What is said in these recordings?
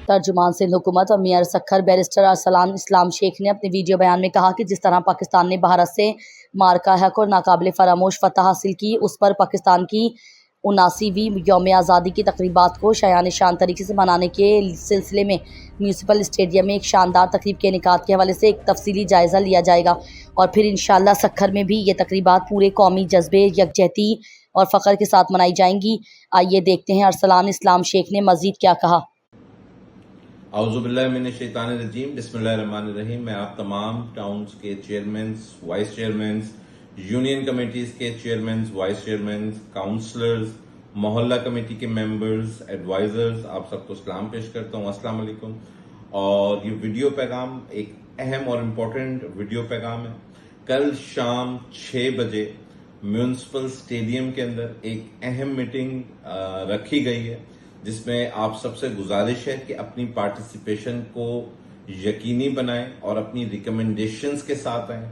तर्जुमान सिंध हुकूमत और mayor Sukkur barrister Arsalan इस्लाम शेख ने अपने वीडियो बयान में कहा कि जिस तरह पाकिस्तान ने भारत से मार्का हक और नाकाबिल फरामोश फतह हासिल की, उस पर पाकिस्तान की 79वीं यौम आज़ादी की तकरीबात को शायान शान तरीके से मनाने के सिलसिले में म्यूनसिपल स्टेडियम में एक शानदार तकरीब के इनेकाद के हवाले से एक तफसीली जायज़ा लिया जाएगा और फिर इंशाअल्लाह सखर में भी ये तकरीबात पूरे कौमी जज्बे, यकजहती और फ़ख्र के साथ मनाई जाएंगी। आइए देखते हैं अरसलान इस्लाम शेख ने मज़ीद क्या कहा। औज़ुबिल्लाहिमिनश्शैतानिर्रजीम, बिस्मिल्लाहिर्रहमानिर्रहीम। मैं आप तमाम टाउन्स के chairman, vice chairman, union committees के चेयरमैन, वाइस चेयरमैन, काउंसलर्स, मोहल्ला कमेटी के मेंबर्स, एडवाइज़र्स, आप सबको सलाम पेश करता हूँ। अस्सलाम वालेकुम। और ये वीडियो पैगाम एक अहम और इम्पोर्टेंट वीडियो पैगाम है। कल शाम 6 बजे म्यूनसिपल स्टेडियम के अंदर एक अहम मीटिंग रखी गई है, जिसमें आप सबसे गुजारिश है कि अपनी पार्टिसिपेशन को यकीनी बनाएं और अपनी रिकमेंडेशंस के साथ आएं।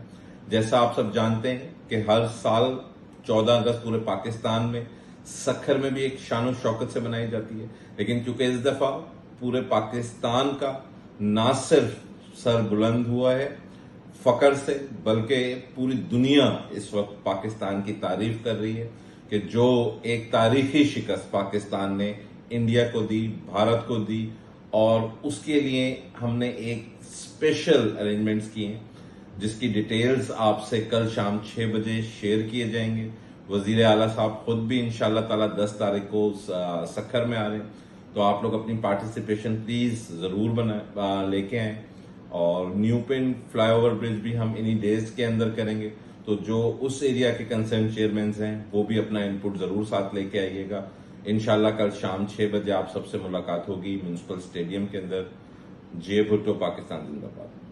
जैसा आप सब जानते हैं कि हर साल 14 अगस्त पूरे पाकिस्तान में सखर में भी एक शान शौकत से बनाई जाती है, लेकिन चूंकि इस दफा पूरे पाकिस्तान का ना सिर्फ सर बुलंद हुआ है फकर से, बल्कि पूरी दुनिया इस वक्त पाकिस्तान की तारीफ कर रही है कि जो एक तारीखी शिकस्त पाकिस्तान ने इंडिया को दी, भारत को दी, और उसके लिए हमने एक स्पेशल अरेंजमेंट्स किए हैं जिसकी डिटेल्स आपसे कल शाम 6 बजे शेयर किए जाएंगे। वजीर आला साहब खुद भी इंशाअल्लाह ताला 10 तारीख को सखर में आ रहे हैं, तो आप लोग अपनी पार्टिसिपेशन प्लीज जरूर लेके आए। और न्यू पिन फ्लाईओवर ब्रिज भी हम इन्हीं डेज के अंदर करेंगे, तो जो उस एरिया के कंसर्न चेयरमैन हैं वो भी अपना इनपुट जरूर साथ लेके आइएगा। इंशाल्लाह कल शाम 6 बजे आप सबसे मुलाकात होगी म्यूनसिपल स्टेडियम के अंदर। जे भुट्टो, पाकिस्तान जिंदाबाद।